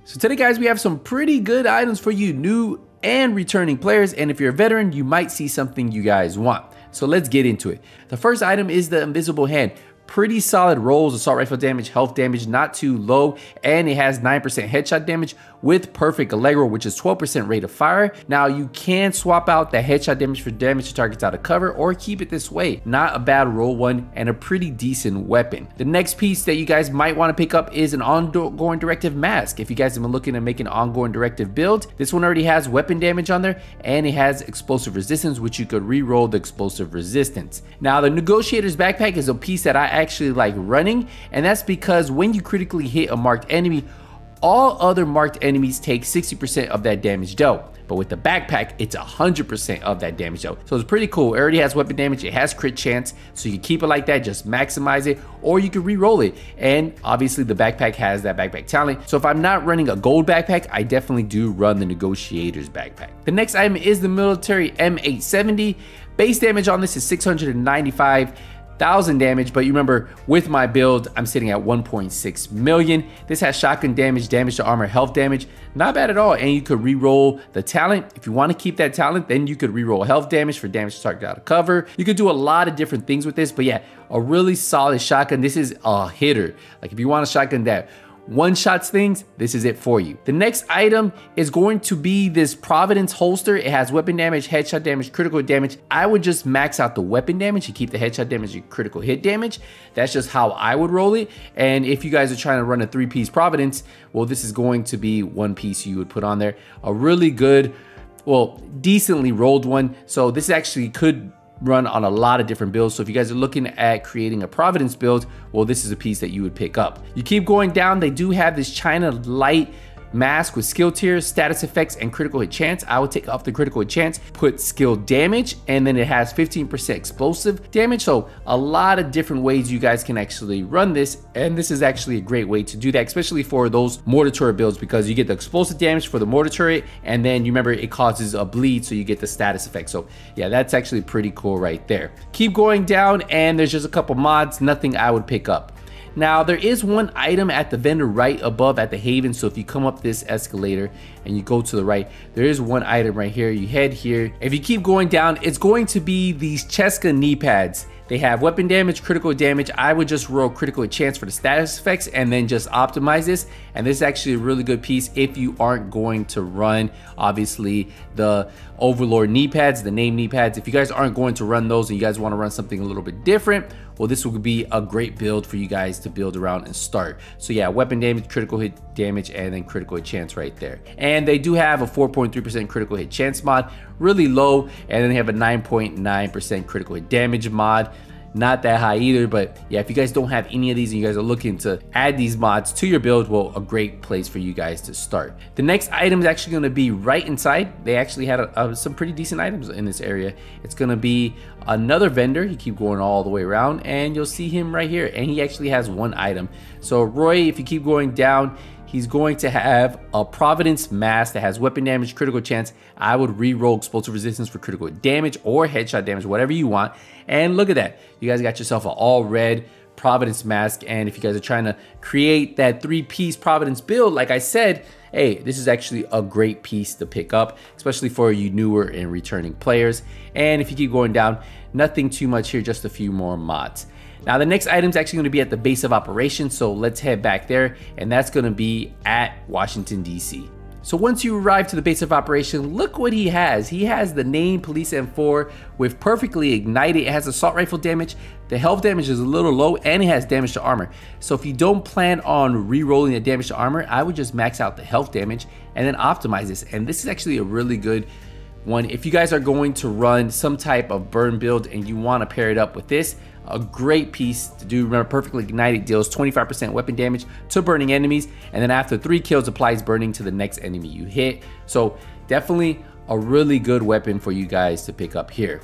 So today guys, we have some pretty good items for you new and returning players, and if you're a veteran, you might see something you guys want. So let's get into it. The first item is the invisible hand. Pretty solid rolls, assault rifle damage, health damage, not too low, and it has 9% headshot damage with perfect Allegro, which is 12% rate of fire. Now you can swap out the headshot damage for damage to targets out of cover or keep it this way. Not a bad roll one and a pretty decent weapon. The next piece that you guys might want to pick up is an ongoing directive mask. If you guys have been looking to make an ongoing directive build, this one already has weapon damage on there and it has explosive resistance, which you could re-roll the explosive resistance. Now the negotiator's backpack is a piece that I actually like running, and that's because when you critically hit a marked enemy, all other marked enemies take 60% of that damage dealt. But with the backpack, it's 100% of that damage dealt. So it's pretty cool. It already has weapon damage, it has crit chance, so you can keep it like that, just maximize it, or you can re-roll it. And obviously the backpack has that backpack talent. So if I'm not running a gold backpack, I definitely do run the negotiator's backpack. The next item is the military M870. Base damage on this is 695,000 damage, but you remember with my build I'm sitting at 1.6 million. This has shotgun damage, damage to armor, health damage, not bad at all. And you could re-roll the talent. If you want to keep that talent, then you could re-roll health damage for damage to target out of cover. You could do a lot of different things with this, but yeah, a really solid shotgun. This is a hitter. Like if you want a shotgun that one-shots things, this is it for you. The next item is going to be this Providence holster. It has weapon damage, headshot damage, critical damage. I would just max out the weapon damage and keep the headshot damage and critical hit damage. That's just how I would roll it. And if you guys are trying to run a 3-piece Providence, well, this is going to be one piece you would put on there. A really good, well, decently rolled one. So this actually could run on a lot of different builds. So if you guys are looking at creating a Providence build, well, this is a piece that you would pick up. You keep going down, they do have this China light mask with skill tiers, status effects, and critical hit chance. I would take off the critical hit chance, put skill damage, and then it has 15% explosive damage. So a lot of different ways you guys can actually run this, and this is actually a great way to do that, especially for those mortar turret builds, because you get the explosive damage for the mortar turret, and then you remember it causes a bleed, so you get the status effect. So yeah, that's actually pretty cool right there. Keep going down, and there's just a couple mods, nothing I would pick up. Now there is one item at the vendor right above at the Haven. So if you come up this escalator and you go to the right, there is one item right here. You head here. If you keep going down, it's going to be these Cheska knee pads. They have weapon damage, critical damage. I would just roll critical chance for the status effects and then just optimize this. And this is actually a really good piece if you aren't going to run, obviously, the Overlord knee pads, the name knee pads. If you guys aren't going to run those and you guys want to run something a little bit different, well, this will be a great build for you guys to build around and start. So yeah, weapon damage, critical hit damage, and then critical hit chance right there. And they do have a 4.3% critical hit chance mod, really low, and then they have a 9.9% critical hit damage mod. Not that high either, but yeah, if you guys don't have any of these and you guys are looking to add these mods to your build, well, a great place for you guys to start. The next item is actually going to be right inside. They actually had some pretty decent items in this area. It's going to be another vendor. You keep going all the way around and you'll see him right here, and he actually has one item. So Roy, if you keep going down, he's going to have a Providence mask that has weapon damage, critical chance. I would re-roll explosive resistance for critical damage or headshot damage, whatever you want. And look at that. You guys got yourself an all red Providence mask. And if you guys are trying to create that 3-piece Providence build, like I said, hey, this is actually a great piece to pick up, especially for you newer and returning players. And if you keep going down, nothing too much here, just a few more mods. Now the next item is actually going to be at the base of operations, so let's head back there, and that's going to be at Washington, DC. So once you arrive to the base of operation, look what he has. He has the name Police M4 with perfectly ignited. It has assault rifle damage. The health damage is a little low, and it has damage to armor. So if you don't plan on re-rolling the damage to armor, I would just max out the health damage and then optimize this. And this is actually a really good one if you guys are going to run some type of burn build and you want to pair it up with this. A great piece to do. Remember, perfectly ignited deals 25% weapon damage to burning enemies, and then after 3 kills applies burning to the next enemy you hit. So definitely a really good weapon for you guys to pick up here.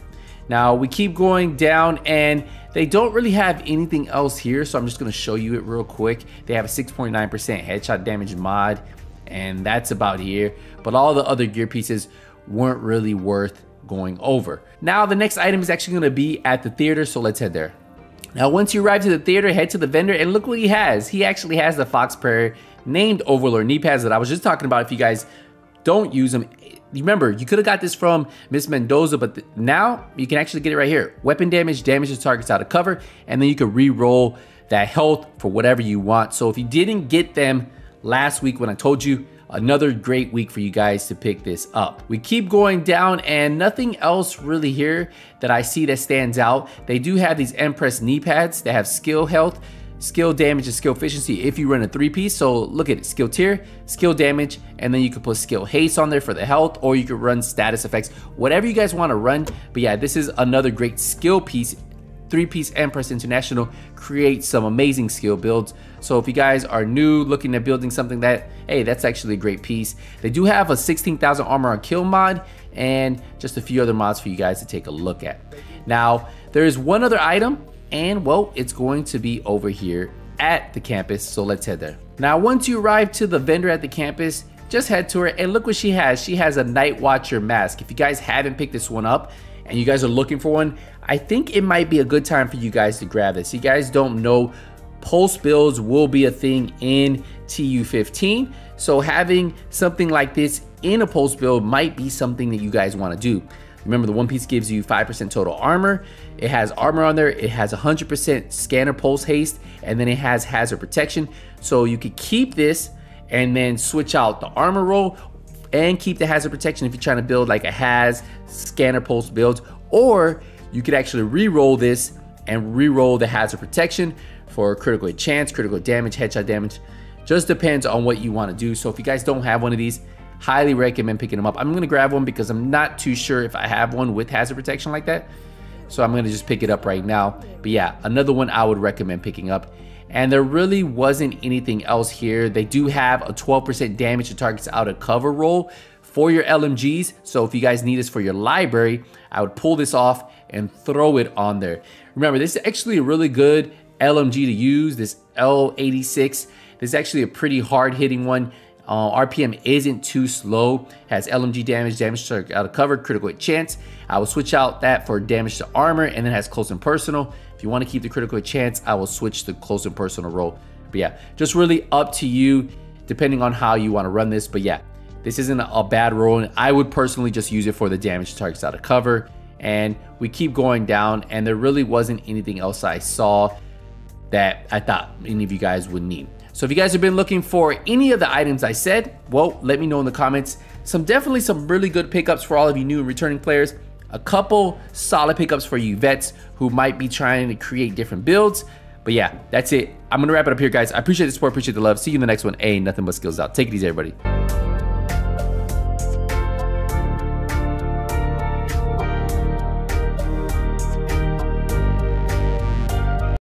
Now we keep going down and they don't really have anything else here, so I'm just going to show you it real quick. They have a 6.9% headshot damage mod, and that's about here, but all the other gear pieces weren't really worth going over. Now the next item is actually going to be at the theater, so let's head there. Now, once you arrive to the theater, head to the vendor and look what he has. He actually has the Fox Prayer named Overlord knee pads that I was just talking about. If you guys don't use them, remember, you could have got this from Miss Mendoza, but now you can actually get it right here. Weapon damage, damages targets out of cover, and then you can re-roll that health for whatever you want. So if you didn't get them last week when I told you, another great week for you guys to pick this up. We keep going down and nothing else really here that I see that stands out. They do have these Empress knee pads that have skill health, skill damage, and skill efficiency if you run a 3-piece. So look at it, skill tier, skill damage, and then you can put skill haste on there for the health, or you could run status effects, whatever you guys want to run. But yeah, this is another great skill piece. 3-piece Empress International creates some amazing skill builds. So if you guys are new looking at building something that, hey, that's actually a great piece. They do have a 16,000 armor on kill mod and just a few other mods for you guys to take a look at. Now, there is one other item, and well, it's going to be over here at the campus. So let's head there. Now, once you arrive to the vendor at the campus, just head to her and look what she has. She has a Night Watcher mask. If you guys haven't picked this one up and you guys are looking for one, I think it might be a good time for you guys to grab this. You guys don't know, pulse builds will be a thing in TU15. So having something like this in a pulse build might be something that you guys want to do. Remember, the one piece gives you 5% total armor. It has armor on there. It has 100% scanner pulse haste, and then it has hazard protection. So you could keep this and then switch out the armor roll and keep the hazard protection if you're trying to build like a Haz scanner pulse build, or you could actually re-roll this and re-roll the hazard protection for critical hit chance, critical damage, headshot damage. Just depends on what you want to do. So if you guys don't have one of these, highly recommend picking them up. I'm gonna grab one because I'm not too sure if I have one with hazard protection like that. So I'm gonna just pick it up right now. But yeah, another one I would recommend picking up. And there really wasn't anything else here. They do have a 12% damage to targets out of cover roll for your LMGs. So if you guys need this for your library, I would pull this off and throw it on there. Remember, this is actually a really good LMG to use, this L86. This is actually a pretty hard hitting one. RPM isn't too slow, has LMG damage, damage to out of cover, critical hit chance. I will switch out that for damage to armor, and then has close and personal. If you want to keep the critical hit chance, I will switch to close and personal roll. But yeah, just really up to you depending on how you want to run this. But yeah, this isn't a bad roll, and I would personally just use it for the damage to targets out of cover. And we keep going down, and there really wasn't anything else I saw that I thought any of you guys would need. So if you guys have been looking for any of the items I said, well, let me know in the comments. Definitely some really good pickups for all of you new and returning players. A couple solid pickups for you vets who might be trying to create different builds. But yeah, that's it. I'm gonna wrap it up here, guys. I appreciate the support, appreciate the love. See you in the next one. Ain't nothing but skills out. Take it easy, everybody.